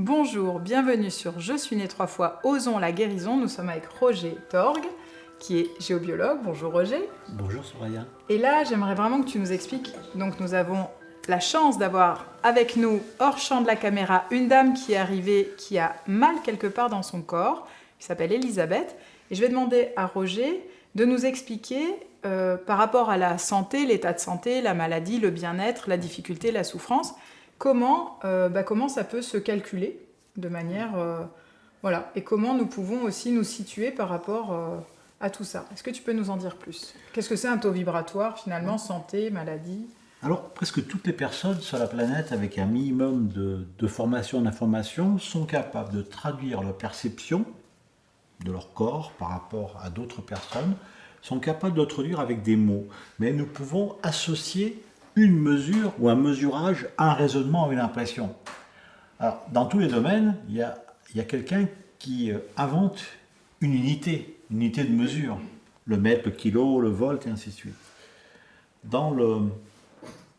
Bonjour, bienvenue sur Je suis né 3 fois, osons la guérison. Nous sommes avec Roger Torgue, qui est géobiologue. Bonjour Roger. Bonjour Soraya. Et là, j'aimerais vraiment que tu nous expliques. Donc nous avons la chance d'avoir avec nous, hors champ de la caméra, une dame qui est arrivée, qui a mal quelque part dans son corps, qui s'appelle Elisabeth. Et je vais demander à Roger de nous expliquer par rapport à la santé, l'état de santé, la maladie, le bien-être, la difficulté, la souffrance, comment ça peut se calculer de manière... voilà, et comment nous pouvons aussi nous situer par rapport à tout ça. Est-ce que tu peux nous en dire plus? Qu'est-ce que c'est un taux vibratoire finalement, santé, maladie? Alors, presque toutes les personnes sur la planète avec un minimum de formation, d'information, sont capables de traduire leur perception de leur corps par rapport à d'autres personnes, sont capables de le traduire avec des mots. Mais nous pouvons associer une mesure ou un mesurage à un raisonnement ou une impression. Alors, dans tous les domaines, il y a quelqu'un qui invente une unité de mesure. Le mètre, le kilo, le volt, et ainsi de suite. Dans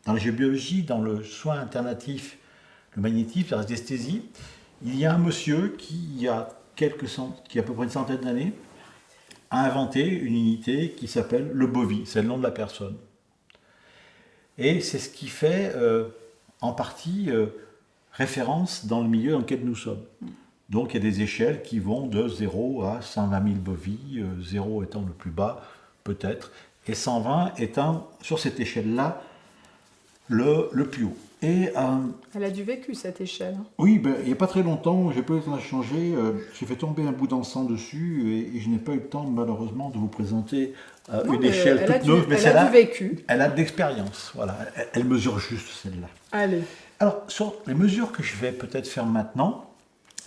la géobiologie, dans le soin alternatif, le magnétisme, la radiesthésie, il y a un monsieur qui a à peu près une centaine d'années, a inventé une unité qui s'appelle le bovi, c'est le nom de la personne. Et c'est ce qui fait en partie référence dans le milieu dans lequel nous sommes. Donc il y a des échelles qui vont de 0 à 120 000 bovies, 0 étant le plus bas peut-être, et 120 étant sur cette échelle-là le plus haut. Et, Elle a du vécu cette échelle. oui, il n'y a pas très longtemps, j'ai pas eu le temps de changer, j'ai fait tomber un bout d'encens dessus et je n'ai pas eu le temps malheureusement de vous présenter une échelle toute neuve, mais elle a du vécu. Elle a de l'expérience, voilà, elle mesure juste celle-là. Allez. Alors, sur les mesures que je vais peut-être faire maintenant,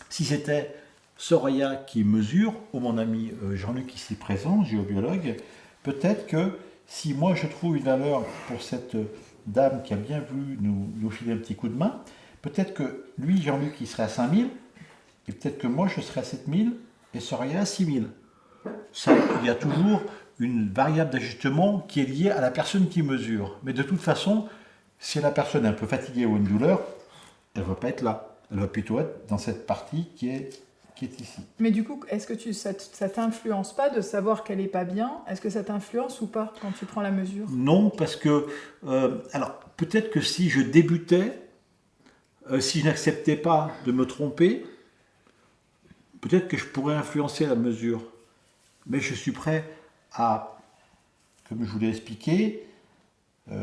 si c'était Soraya qui mesure, ou mon ami Jean-Luc ici présent, géobiologue, peut-être que si moi je trouve une valeur pour cette dame qui a bien voulu nous filer un petit coup de main, peut-être que lui, Jean-Luc, il serait à 5000, et peut-être que moi je serais à 7000, et Soraya à 6000. Ça, il y a toujours une variable d'ajustement qui est liée à la personne qui mesure. Mais de toute façon, si la personne est un peu fatiguée ou une douleur, elle ne va pas être là. Elle va plutôt être dans cette partie qui est ici. Mais du coup, est-ce que ça t'influence pas de savoir qu'elle n'est pas bien? Est-ce que ça t'influence ou pas quand tu prends la mesure? Non, parce que... alors, peut-être que si je débutais, si je n'acceptais pas de me tromper, peut-être que je pourrais influencer la mesure. Mais je suis prêt à, comme je vous l'ai expliqué,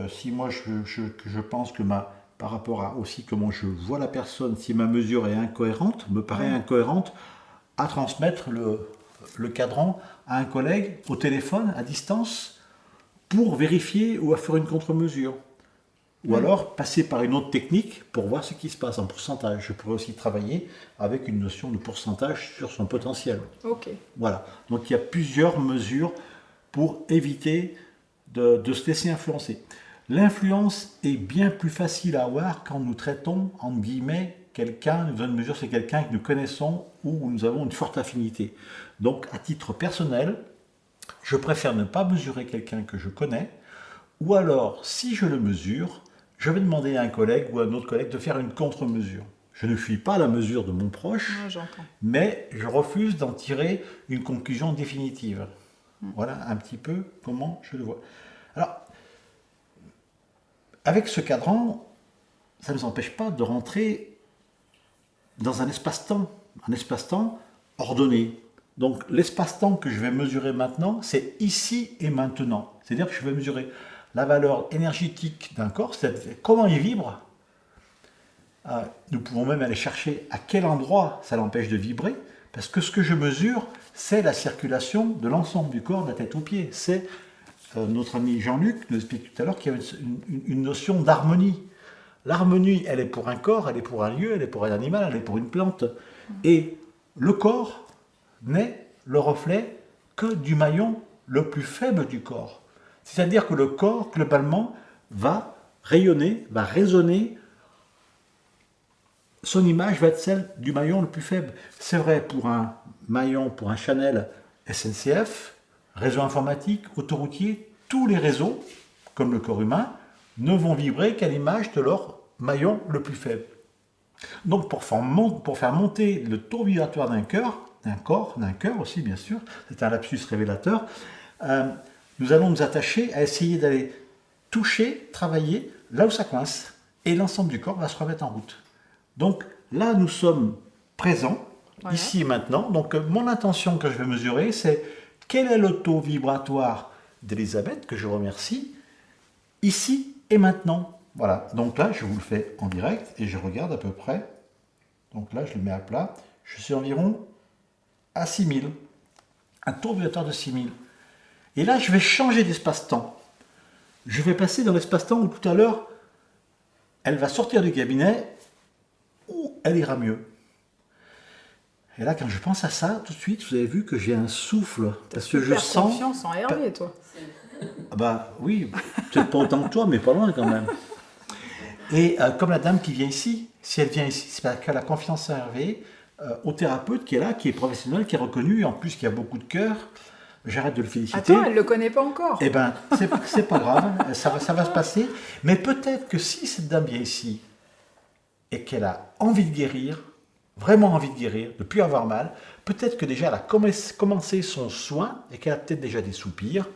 si moi je pense que par rapport à aussi comment je vois la personne, si ma mesure est incohérente, me paraît incohérente, à transmettre le cadran à un collègue au téléphone, à distance, pour vérifier ou à faire une contre-mesure. Ou alors passer par une autre technique pour voir ce qui se passe en pourcentage. Je pourrais aussi travailler avec une notion de pourcentage sur son potentiel. Ok. Voilà. Donc il y a plusieurs mesures pour éviter de se laisser influencer. L'influence est bien plus facile à avoir quand nous traitons, entre guillemets, quelqu'un, nous une mesure, c'est quelqu'un que nous connaissons ou où nous avons une forte affinité. Donc, à titre personnel, je préfère ne pas mesurer quelqu'un que je connais, ou alors, si je le mesure, je vais demander à un collègue ou à un autre collègue de faire une contre-mesure. Je ne fuis pas la mesure de mon proche, mais je refuse d'en tirer une conclusion définitive. Voilà un petit peu comment je le vois. Alors, avec ce cadran, ça ne nous empêche pas de rentrer dans un espace-temps ordonné. Donc l'espace-temps que je vais mesurer maintenant, c'est ici et maintenant. C'est-à-dire que je vais mesurer la valeur énergétique d'un corps, c'est-à-dire comment il vibre. Nous pouvons même aller chercher à quel endroit ça l'empêche de vibrer, parce que ce que je mesure, c'est la circulation de l'ensemble du corps, de la tête aux pieds. C'est notre ami Jean-Luc nous explique tout à l'heure qu'il y a une notion d'harmonie. L'harmonie, elle est pour un corps, elle est pour un lieu, elle est pour un animal, elle est pour une plante. Et le corps n'est le reflet que du maillon le plus faible du corps. C'est-à-dire que le corps, globalement, va rayonner, va résonner, son image va être celle du maillon le plus faible. C'est vrai pour un maillon, pour un Chanel SNCF, réseau informatique, autoroutier, tous les réseaux, comme le corps humain, ne vont vibrer qu'à l'image de leur maillon le plus faible. Donc pour faire monter le taux vibratoire d'un cœur aussi bien sûr, c'est un lapsus révélateur, nous allons nous attacher à essayer d'aller toucher, travailler là où ça coince, et l'ensemble du corps va se remettre en route. Donc là nous sommes présents, Voilà. ici et maintenant. Donc mon intention que je vais mesurer, c'est quel est le taux vibratoire d'Elisabeth, que je remercie, ici et maintenant. Voilà, donc là je vous le fais en direct et je regarde à peu près. Donc là je le mets à plat, je suis environ à 6000, un taux vibratoire de 6000. Et là je vais changer d'espace-temps. Je vais passer dans l'espace-temps où tout à l'heure elle va sortir du cabinet, où elle ira mieux. Et là, quand je pense à ça, tout de suite, vous avez vu que j'ai un souffle. Parce que je sens. Confiance en Hervé, toi. Ah bah oui, peut-être pas autant que toi, mais pas loin quand même. Et comme la dame qui vient ici, si elle vient ici, c'est parce qu'elle a confiance en Hervé, au thérapeute qui est là, qui est professionnel, qui est reconnu, et en plus qui a beaucoup de cœur. J'arrête de le féliciter. Attends, elle ne le connaît pas encore. Eh bien, c'est pas grave, ça va se passer. Mais peut-être que si cette dame vient ici et qu'elle a envie de guérir, vraiment envie de guérir, de ne plus avoir mal, peut-être que déjà elle a commencé son soin et qu'elle a peut-être déjà des soupirs,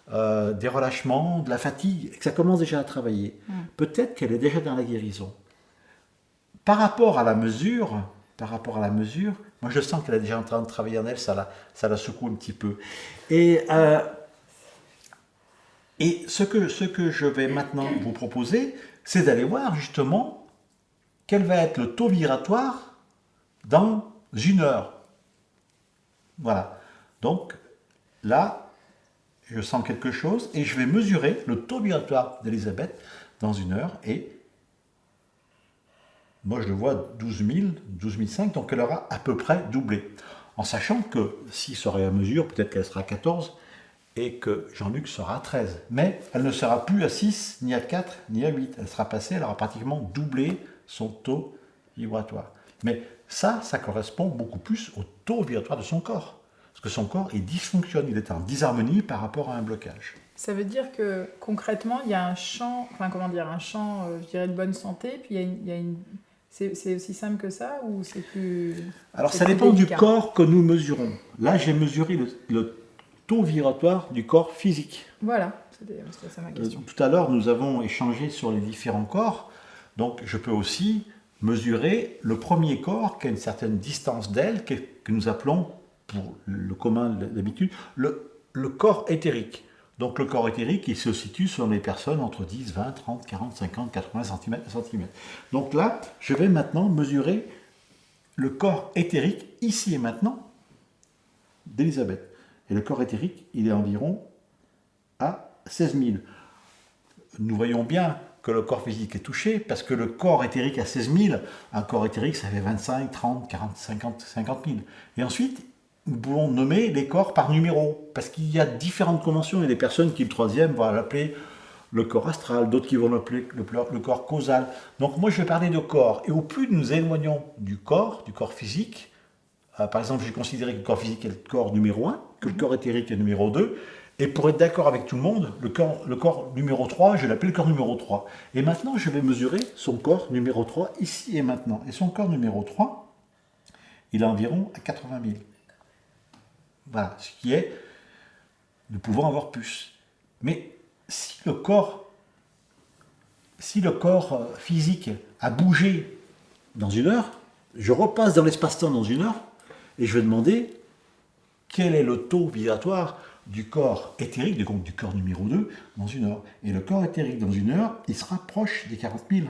des relâchements, de la fatigue, et que ça commence déjà à travailler. Peut-être qu'elle est déjà dans la guérison. Par rapport à la mesure, moi je sens qu'elle est déjà en train de travailler en elle, ça la secoue un petit peu. Et ce que je vais maintenant vous proposer, c'est d'aller voir justement quel va être le taux vibratoire dans 1 heure. Voilà. Donc là, je sens quelque chose et je vais mesurer le taux vibratoire d'Elisabeth dans 1 heure et moi je le vois 12 000, 12 500, donc elle aura à peu près doublé. En sachant que si ça aurait à mesure, peut-être qu'elle sera à 14 et que Jean-Luc sera à 13. Mais elle ne sera plus à 6, ni à 4, ni à 8. Elle sera passée, elle aura pratiquement doublé son taux vibratoire. Mais ça correspond beaucoup plus au taux vibratoire de son corps. Parce que son corps, il dysfonctionne, il est en disharmonie par rapport à un blocage. Ça veut dire que concrètement, il y a un champ, je dirais de bonne santé, puis il y a une... C'est aussi simple que ça ou c'est plus... Alors c'est ça plus dépend du délicat corps que nous mesurons. Là, j'ai mesuré le taux vibratoire du corps physique. Voilà, c'était ça ma question. Tout à l'heure, nous avons échangé sur les différents corps. Donc, je peux aussi mesurer le premier corps qui a une certaine distance d'elle, que nous appelons, pour le commun d'habitude, le corps éthérique. Donc, le corps éthérique, il se situe sur les personnes entre 10, 20, 30, 40, 50, 80 cm. Donc là, je vais maintenant mesurer le corps éthérique, ici et maintenant, d'Elisabeth. Et le corps éthérique, il est environ à 16 000. Nous voyons bien que le corps physique est touché, parce que le corps éthérique à 16 000, un corps éthérique, ça fait 25, 30, 40, 50 000. Et ensuite, nous pouvons nommer les corps par numéro, parce qu'il y a différentes conventions. Il y a des personnes qui, le troisième, vont l'appeler le corps astral, d'autres qui vont l'appeler le corps causal. Donc moi, je vais parler de corps. Et au plus nous nous éloignons du corps physique, par exemple, j'ai considéré que le corps physique est le corps numéro 1, que le corps éthérique est numéro 2, et pour être d'accord avec tout le monde, le corps numéro 3, je vais l'appeler le corps numéro 3. Et maintenant, je vais mesurer son corps numéro 3, ici et maintenant. Et son corps numéro 3, il est environ à 80 000. Voilà, ce qui est, nous pouvons avoir plus. Mais si le corps physique a bougé dans 1 heure, je repasse dans l'espace-temps dans 1 heure, et je vais demander quel est le taux vibratoire du corps éthérique, donc du corps numéro 2, dans 1 heure. Et le corps éthérique dans 1 heure, il sera proche des 40 000.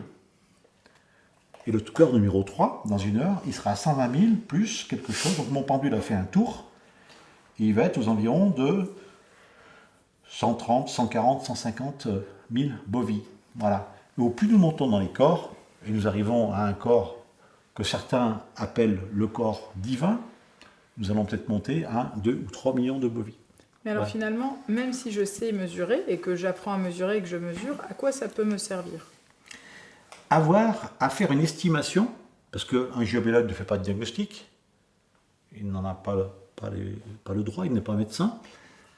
Et le corps numéro 3, dans 1 heure, il sera à 120 000 plus quelque chose. Donc mon pendule a fait un tour. Et il va être aux environs de 130, 140, 150 000 bovies. Voilà. Et au plus nous montons dans les corps, et nous arrivons à un corps que certains appellent le corps divin, nous allons peut-être monter à 2 ou 3 millions de bovies. Mais alors finalement, même si je sais mesurer et que j'apprends à mesurer et que je mesure, à quoi ça peut me servir? Avoir à faire une estimation, parce qu'un géobiologue ne fait pas de diagnostic, il n'en a pas le droit, il n'est pas médecin,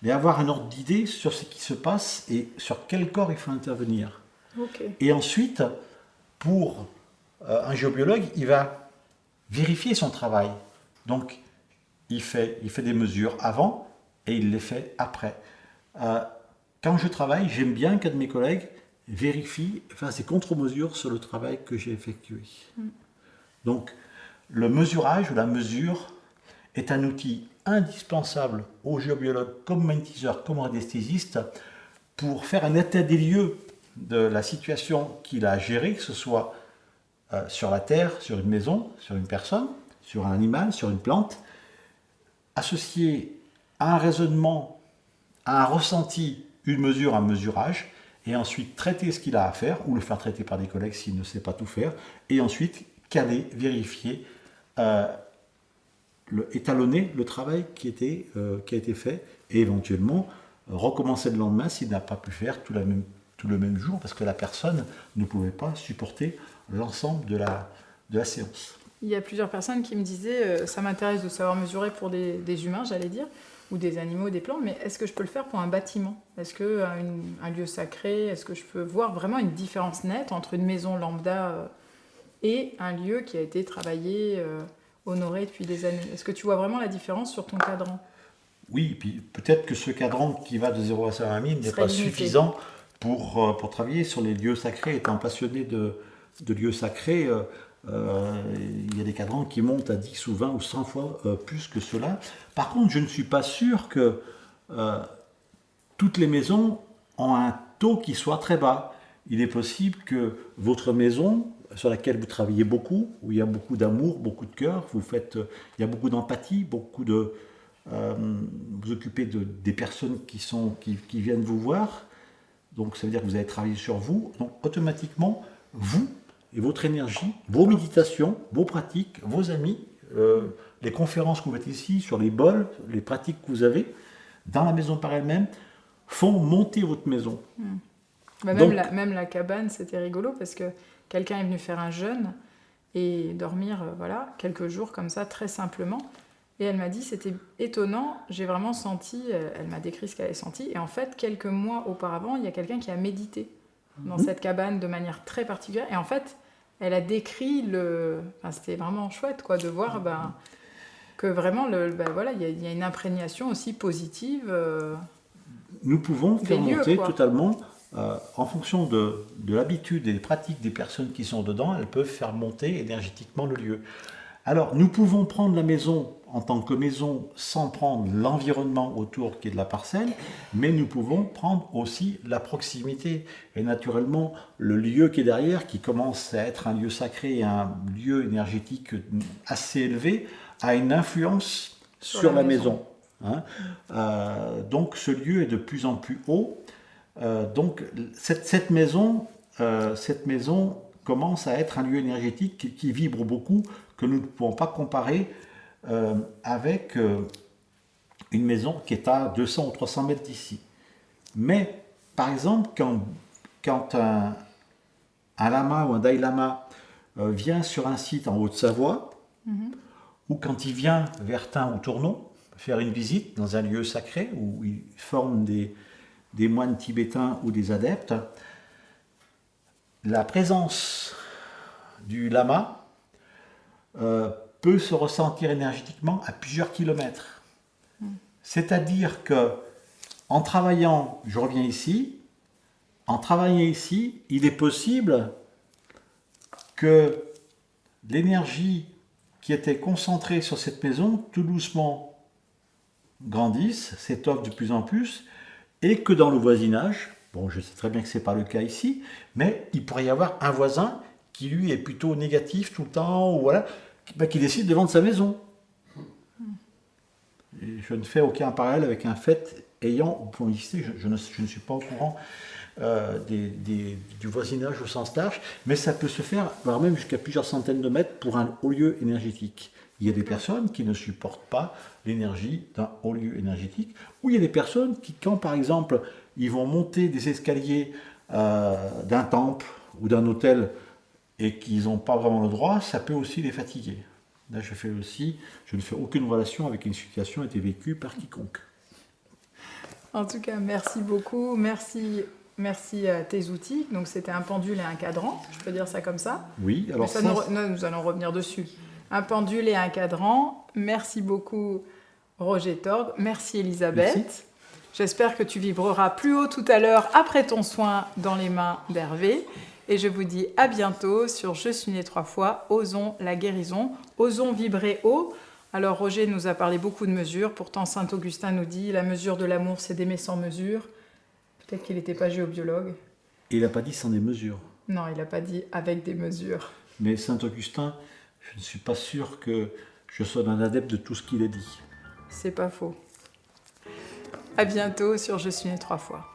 mais avoir un ordre d'idée sur ce qui se passe et sur quel corps il faut intervenir. Okay. Et ensuite, pour un géobiologue, il va vérifier son travail. Donc, il fait des mesures avant et il les fait après. Quand je travaille, j'aime bien qu'un de mes collègues vérifie, fasse des contre-mesures sur le travail que j'ai effectué. Donc, le mesurage ou la mesure est un outil indispensable aux géobiologues comme magnétiseurs, comme radiesthésistes, pour faire un état des lieux de la situation qu'il a gérée, que ce soit sur la terre, sur une maison, sur une personne, sur un animal, sur une plante, associé à un raisonnement, à un ressenti, une mesure, un mesurage, et ensuite traiter ce qu'il a à faire, ou le faire traiter par des collègues s'il ne sait pas tout faire, et ensuite caler, vérifier, étalonner le travail qui a été fait, et éventuellement recommencer le lendemain s'il n'a pas pu faire tout le même jour, parce que la personne ne pouvait pas supporter l'ensemble de la séance. Il y a plusieurs personnes qui me disaient ça m'intéresse de savoir mesurer pour des humains, j'allais dire, ou des animaux, des plantes, mais est-ce que je peux le faire pour un bâtiment? Est-ce qu'un lieu sacré, est-ce que je peux voir vraiment une différence nette entre une maison lambda et un lieu qui a été travaillé, honoré depuis des années? Est-ce que tu vois vraiment la différence sur ton cadran? Oui, puis peut-être que ce cadran qui va de 0 à 120 000 n'est pas limité. suffisant pour travailler sur les lieux sacrés. Étant passionné de lieux sacrés, il y a des cadrans qui montent à 10 ou 20 ou 100 fois plus que cela. Par contre, je ne suis pas sûr que toutes les maisons ont un taux qui soit très bas. Il est possible que votre maison, sur laquelle vous travaillez beaucoup, où il y a beaucoup d'amour, beaucoup de cœur, il y a beaucoup d'empathie, vous occupez des personnes qui viennent vous voir, donc ça veut dire que vous avez travaillé sur vous, donc automatiquement, vous et votre énergie, vos méditations, vos pratiques, vos amis, les conférences que vous faites ici, sur les bols, les pratiques que vous avez, dans la maison par elle-même, font monter votre maison. Bah même la cabane, c'était rigolo, parce que quelqu'un est venu faire un jeûne et dormir quelques jours comme ça, très simplement. Et elle m'a dit, c'était étonnant, j'ai vraiment senti, elle m'a décrit ce qu'elle avait senti, et en fait, quelques mois auparavant, il y a quelqu'un qui a médité dans cette cabane de manière très particulière, et en fait, elle a décrit c'était vraiment chouette, quoi, de voir que vraiment, il y a une imprégnation aussi positive. Nous pouvons faire lieux, monter quoi. totalement, en fonction de l'habitude et des pratiques des personnes qui sont dedans, elles peuvent faire monter énergétiquement le lieu. Alors, nous pouvons prendre la maison en tant que maison sans prendre l'environnement autour qui est de la parcelle, mais nous pouvons prendre aussi la proximité et naturellement le lieu qui est derrière, qui commence à être un lieu sacré et un lieu énergétique assez élevé, a une influence sur la maison. Donc ce lieu est de plus en plus haut. Donc cette maison commence à être un lieu énergétique qui vibre beaucoup, que nous ne pouvons pas comparer avec une maison qui est à 200 ou 300 mètres d'ici. Mais, par exemple, quand un lama ou un Dalai Lama vient sur un site en Haute-Savoie, ou quand il vient vers Tain ou Tournon, faire une visite dans un lieu sacré où il forme des moines tibétains ou des adeptes, la présence du lama peut se ressentir énergétiquement à plusieurs kilomètres. C'est-à-dire que en travaillant, je reviens ici, en travaillant ici, il est possible que l'énergie qui était concentrée sur cette maison, tout doucement grandisse, s'étoffe de plus en plus, et que dans le voisinage, bon, je sais très bien que ce n'est pas le cas ici, mais il pourrait y avoir un voisin qui lui est plutôt négatif tout le temps, ou voilà, qui décide de vendre sa maison. Et je ne fais aucun parallèle avec un fait ayant, pour exister, je ne suis pas au courant du voisinage au sens large, mais ça peut se faire, voire même jusqu'à plusieurs centaines de mètres pour un haut lieu énergétique. Il y a des personnes qui ne supportent pas l'énergie d'un haut lieu énergétique, ou il y a des personnes qui, quand par exemple, ils vont monter des escaliers d'un temple ou d'un hôtel et qu'ils n'ont pas vraiment le droit, ça peut aussi les fatiguer. Là, je ne fais aucune relation avec une situation qui a été vécue par quiconque. En tout cas, merci beaucoup. Merci merci à tes outils. Donc c'était un pendule et un cadran, je peux dire ça comme ça. Oui, alors ça, Nous allons revenir dessus. Un pendule et un cadran. Merci beaucoup Roger Torgue. Merci Elisabeth. Merci. J'espère que tu vibreras plus haut tout à l'heure après ton soin dans les mains d'Hervé. Et je vous dis à bientôt sur Je suis né 3 fois, osons la guérison, osons vibrer haut. Alors Roger nous a parlé beaucoup de mesures, pourtant Saint-Augustin nous dit la mesure de l'amour c'est d'aimer sans mesure. Peut-être qu'il n'était pas géobiologue. il n'a pas dit sans des mesures. Non, il n'a pas dit avec des mesures. Mais Saint-Augustin, je ne suis pas sûr que je sois un adepte de tout ce qu'il a dit. C'est pas faux. À bientôt sur Je suis né 3 fois.